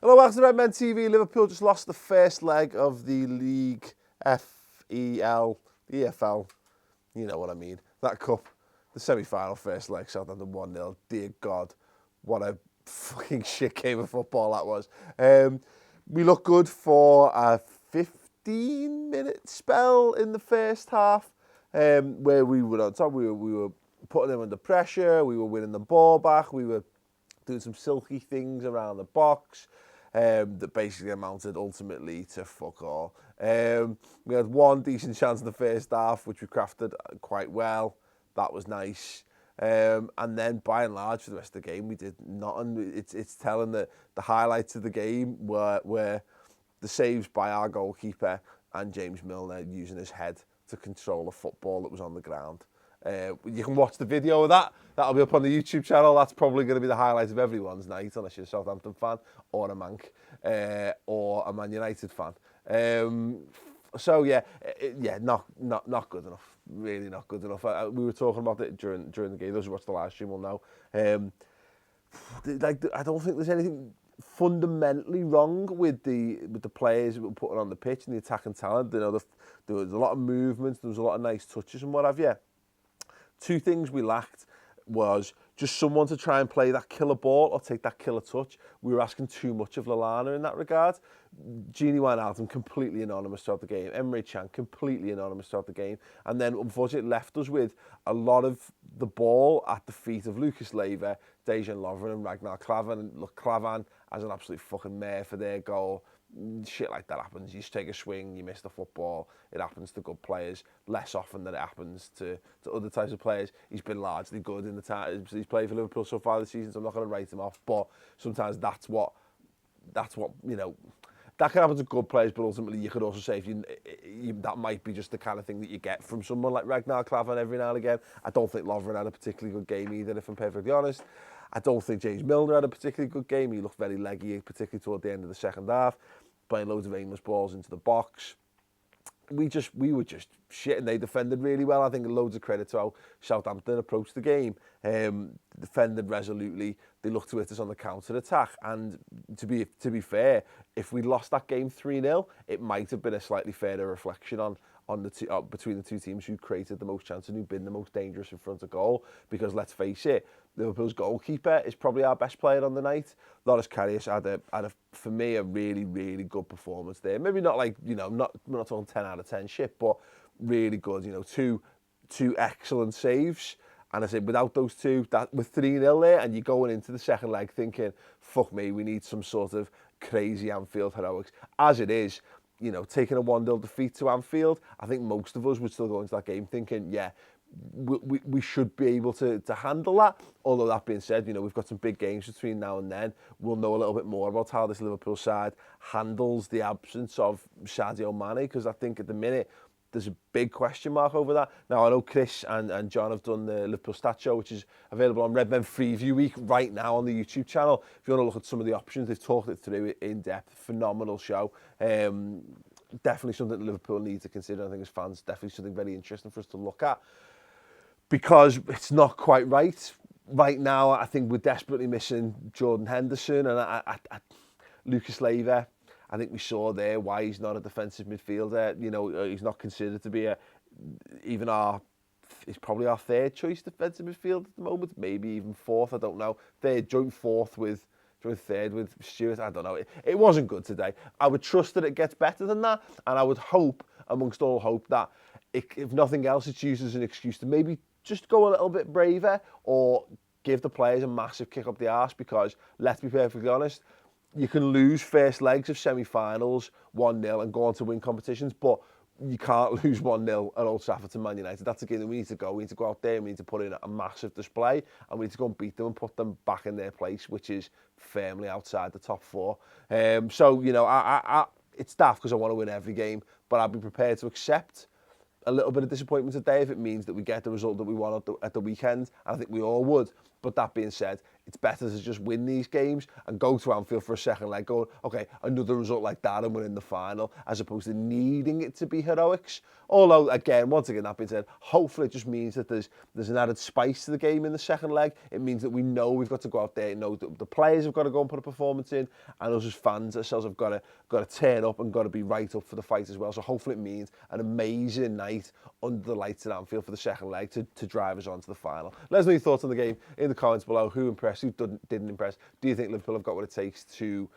Hello, welcome to Redmen TV. Liverpool just lost the first leg of the league, EFL, you know what I mean, that cup, the semi-final first leg, Southampton 1-0. Dear God, what a fucking shit game of football that was. We looked good for a 15-minute spell in the first half, where we were on top, we were putting them under pressure, we were winning the ball back, we were doing some silky things around the box. That basically amounted ultimately to fuck all. We had one decent chance in the first half, which we crafted quite well. That was nice. And then, by and large, for the rest of the game, we did nothing. It's telling that the highlights of the game were the saves by our goalkeeper and James Milner using his head to control a football that was on the ground. You can watch the video of that. That'll be up on the YouTube channel. That's probably going to be the highlight of everyone's night, unless you're a Southampton fan or a Manc or a Man United fan. So yeah, not good enough. Really not good enough. We were talking about it during the game. Those who watched the live stream will know. I don't think there's anything fundamentally wrong with the players that were putting on the pitch and the attacking talent. You know, there was a lot of movements. There was a lot of nice touches and what have you. Two things we lacked was just someone to try and play that killer ball or take that killer touch. We were asking too much of Lallana in that regard. Gini Wijnaldum completely anonymous throughout the game. Emre Can completely anonymous throughout the game. And then, unfortunately, it left us with a lot of the ball at the feet of Lucas Leiva, Dejan Lovren and Ragnar Klavan. And look, Klavan has an absolute fucking mare for their goal. Shit like that happens. You just take a swing, you miss the football. It happens to good players less often than it happens to other types of players. He's been largely good in the time he's played for Liverpool so far this season, so I'm not going to write him off. But sometimes that's what you know. That can happen to good players, but ultimately you could also say that might be just the kind of thing that you get from someone like Ragnar Klavan every now and again. I don't think Lovren had a particularly good game either, if I'm perfectly honest. I don't think James Milner had a particularly good game. He looked very leggy, particularly toward the end of the second half, playing loads of aimless balls into the box. We were just shit, and they defended really well. I think loads of credit to how Southampton approached the game. Defended resolutely. They looked to hit us on the counter attack, and to be fair, if we lost that game 3-0, it might have been a slightly fairer reflection on the between the two teams who created the most chances and who've been the most dangerous in front of goal. Because let's face it, Liverpool's goalkeeper is probably our best player on the night. Loris Karius had a for me a really, really good performance there. Maybe not like, you know, we're not talking 10 out of 10 shit, but really good. You know, two excellent saves. And I said, without those two, that with 3-0 there, and you're going into the second leg thinking, fuck me, we need some sort of crazy Anfield heroics. As it is, you know, taking a 1-0 defeat to Anfield, I think most of us would still go into that game thinking, yeah, we should be able to handle that. Although that being said, you know, we've got some big games between now and then. We'll know a little bit more about how this Liverpool side handles the absence of Sadio Mane, because I think at the minute there's a big question mark over that. Now, I know Chris and John have done the Liverpool Stat Show, which is available on Redmen Preview Week right now on the YouTube channel. If you want to look at some of the options, they've talked it through in depth. Phenomenal show. Definitely something that Liverpool need to consider. I think as fans, definitely something very interesting for us to look at, because it's not quite right. Right now, I think we're desperately missing Jordan Henderson and Lucas Leiva. I think we saw there why he's not a defensive midfielder. You know, he's not considered to be he's probably our third choice defensive midfielder at the moment, maybe even fourth, I don't know. Joint third with Stewart, I don't know. It wasn't good today. I would trust that it gets better than that, and I would hope, amongst all hope, that if nothing else, it's used as an excuse to maybe just go a little bit braver or give the players a massive kick up the arse, because, let's be perfectly honest, you can lose first legs of semi-finals 1-0 and go on to win competitions, but you can't lose 1-0 at Old Trafford to Man United. That's a game that we need to go. We need to go out there and we need to put in a massive display, and we need to go and beat them and put them back in their place, which is firmly outside the top four. So, you know, it's daft because I want to win every game, but I'll be prepared to accept a little bit of disappointment today if it means that we get the result that we want at the weekend, and I think we all would. But that being said, it's better to just win these games and go to Anfield for a second leg going, okay, another result like that and winning the final, as opposed to needing it to be heroics. Although, again, once again, that being said, hopefully it just means that there's an added spice to the game in the second leg. It means that we know we've got to go out there, know that the players have got to go and put a performance in, and us as fans ourselves have got to turn up and got to be right up for the fight as well. So hopefully it means an amazing night under the lights at Anfield for the second leg to drive us on to the final. Let us know your thoughts on the game in the comments below. Who impressed? Who didn't impress? Do you think Liverpool have got what it takes to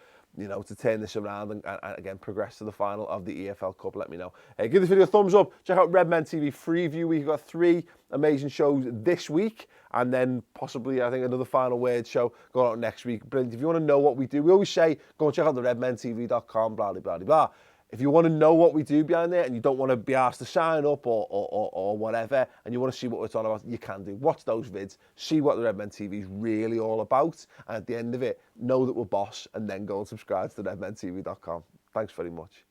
turn this around and again progress to the final of the EFL Cup? Let me know. Give this video a thumbs up. Check out Redmen TV Freeview. We've got 3 amazing shows this week, and then possibly, I think, another final word show going out next week. Brilliant. If you want to know what we do, we always say go and check out the redmentv.com, blah, blah, blah, blah. If you want to know what we do behind there and you don't want to be asked to sign up or whatever, and you want to see what we're talking about, you can do. Watch those vids, see what the Redmen TV is really all about, and at the end of it, know that we're boss, and then go and subscribe to redmentv.com. Thanks very much.